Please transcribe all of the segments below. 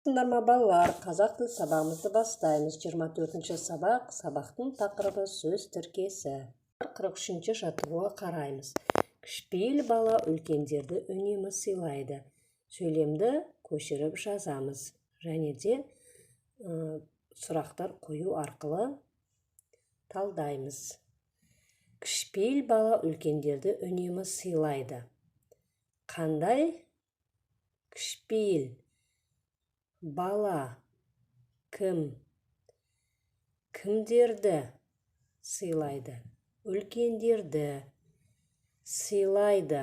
Тыңдарма балалар, қазақ тіл сабағымызды бастаймыз. 24-ші сабақ, сабақтың тақырыбы сөз тіркесі. 43-ші жаттығуға қараймыз. Кішіпейіл бала үлкендерді үнемі сыйлайды. Сөйлемді көшіріп жазамыз. Және де сұрақтар қою арқылы талдаймыз. Кішіпейіл бала үлкендерді үнемі сыйлайды. Қандай? Кішіпейіл бала кім? Кімдерді сыйлайды? Үлкендерді сыйлайды.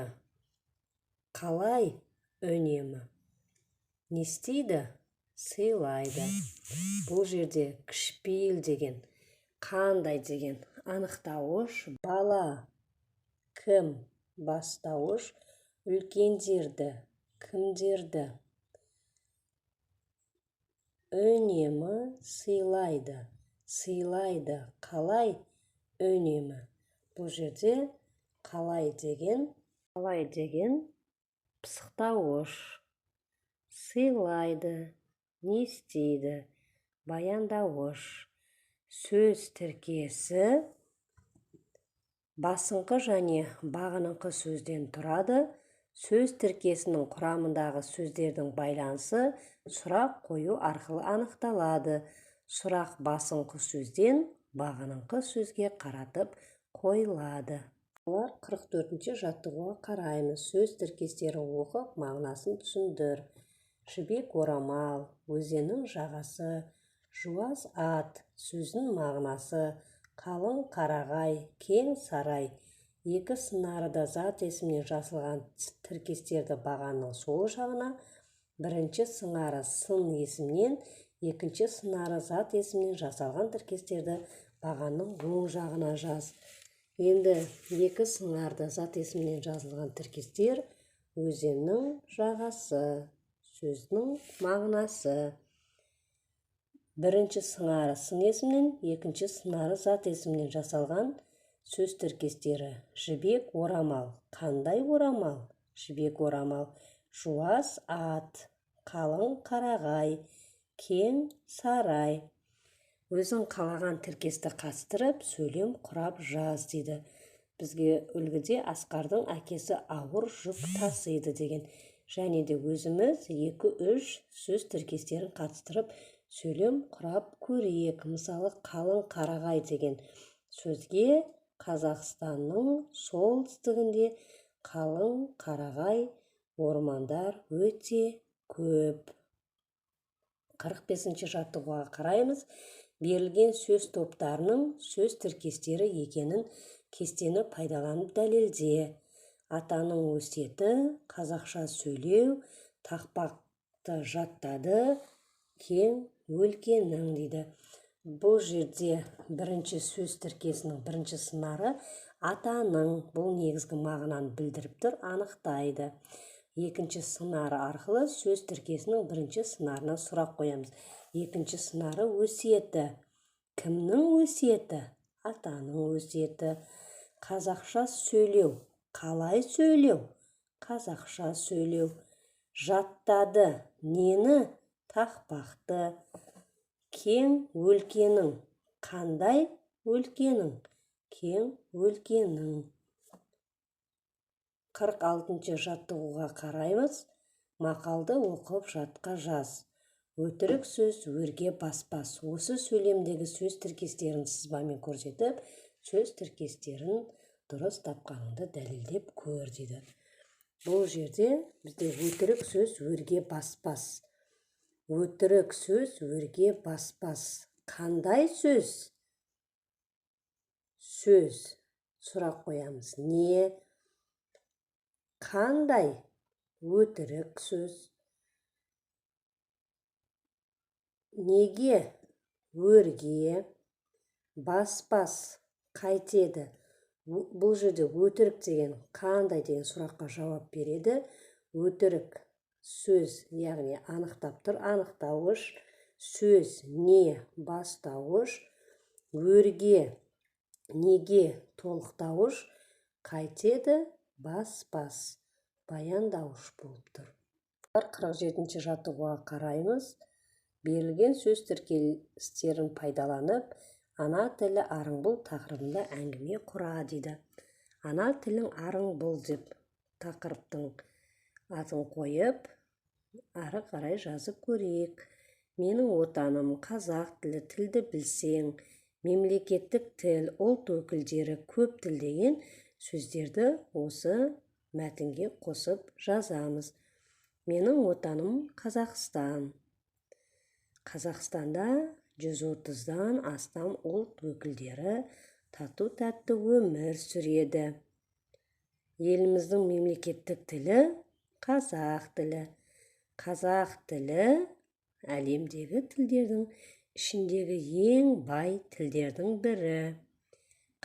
Қалай? Үнемі. Не істейді? Сыйлайды. Бұл жерде кішіпейіл деген, қандай деген анықтауыш, бала кім бастауыш, үлкендерді, кімдерді үнемі сыйлайды. Сыйлайды. Қалай? Үнемі. Бұл жерде қалай деген пысықтауыш. Сыйлайды. Не істейді? Баяндауыш. Сөз тіркесі басыңқы және бағыныңқы сөзден тұрады. Сөз тіркесінің құрамындағы сөздердің байланысы сұрақ қою арқылы анықталады. Сұрақ басыңқы сөзден бағыныңқы сөзге қаратып қойылады. 44-ші жаттығуға қараймыз. Сөз тіркестерін оқып, мағынасын түсіндір. Жібек орамал, өзеннің жағасы, жуас ат, сөздің мағынасы, қалың қарағай, кең сарай. Екі сыңары да зат есімінен жасалған тіркестерді бағанның сол жағына, бірінші сыңары сын есімінен, екінші сыңары зат есімінен жасалған тіркестерді бағанның оң жағына жаз. Енді екі сыңарды зат есімінен жазылған тіркестер өзеннің жағасы, сөздің мағынасы. Бірінші сыңары сын есімінен, екінші сыңары зат есімінен жасалған сөз тіркестері. Жібек орамал. Қандай орамал? Жібек орамал. Жуас ат, қалың қарағай, кең сарай. Өзің қалаған тіркесті қатыстырып, сөйлем құрап жаз дейді. Бізге үлгіде Асқардың әкесі ауыр жүк тасиды деген. Және де өзіміз 2-3 сөз тіркестерін қатыстырып, сөйлем құрап көрейік. Мысалы, қалың қарағай деген сөзге Қазақстанның солтүстігінде қалың қарағай ормандар өте көп. 45-ші жаттығуға қараймыз. Берілген сөз топтарының сөз тіркестері екенін кестені пайдаланып дәлелде. Атаның өсиеті, қазақша сөйлеу, тақпақты жаттады, кең өлкенің дейді. Бұл жерде бірінші сөз тіркесінің бірінші сыңары атаның, бұл негізгі мағынаны білдіріп тұр, анықтайды. Екінші сыңары арқылы сөз тіркесінің бірінші сыңарына сұрақ қоямыз. Екінші сыңары өсиеті. Кімнің өсиеті? Атаның өсиеті. Қазақша сөйлеу. Қалай сөйлеу? Қазақша сөйлеу. Жаттады. Нені? Тақпақты. Кең өлкенің. Қандай өлкенің? Кең өлкенің. 46-ші жаттығуға қараймыз. Мақалды оқып жатқа жаз. Өтірік сөз өрге баспас. Осы сөйлемдегі сөз тіркестерін сызбамен көрсетіп, сөз тіркестерін дұрыс тапқаныңды дәлелдеп көр дейді. Бұл жерде бізде өтірік сөз өрге баспас. Өтірік сөз өрге баспас. Қандай сөз? Сөз. Сұрақ қоямыз. Не? Қандай? Өтірік сөз. Неге? Өрге. Баспас. Қайтеді. Бұл жерде өтірік деген, қандай деген сұраққа жауап береді. Өтірік сөз, яғни анықтап тұр, анықтауыш. Сөз не? Бастауыш. Өрге, неге? Толықтауыш. Қайтеді? Баспас. Баяндауыш болып тұр. 47-ші жаттығуға қараймыз. Берілген сөз тіркестерін пайдаланып, ана тілі арыңбұл тақырыбында әңгіме құра дейді. Ана тілің арыңбұл деп тақырыптың атын қойып, ары қарай жазып көрейік. Менің отаным қазақ тілі, тілді білсең, мемлекеттік тіл, ұлт өкілдері, көп тіл деген сөздерді осы мәтінге қосып жазамыз. Менің отаным Қазақстан. Қазақстанда 130-дан астам ұлт өкілдері тату-тәтті өмір сүреді. Еліміздің мемлекеттік тілі қазақ тілі. Қазақ тілі әлемдегі тілдердің ішіндегі ең бай тілдердің бірі.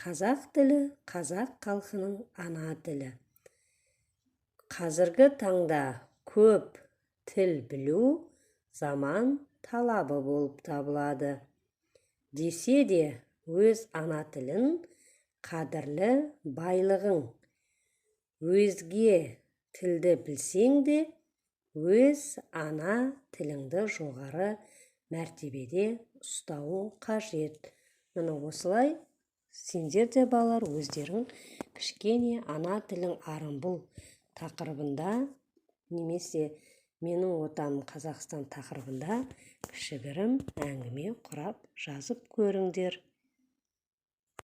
Қазақ тілі қазақ халқының ана тілі. Қазіргі таңда көп тіл білу заман талабы болып табылады. Десе де өз ана тілін қадірлі байлығың. Өзге тілді білсең де өз ана тіліңді жоғары мәртебеде ұстауың қажет. Міне осылай сендер де балалар өздерің кішкене ана тілің арыңбұл тақырыбында немесе менің отаным Қазақстан тақырыбында кішігірім әңгіме құрап жазып көріңдер.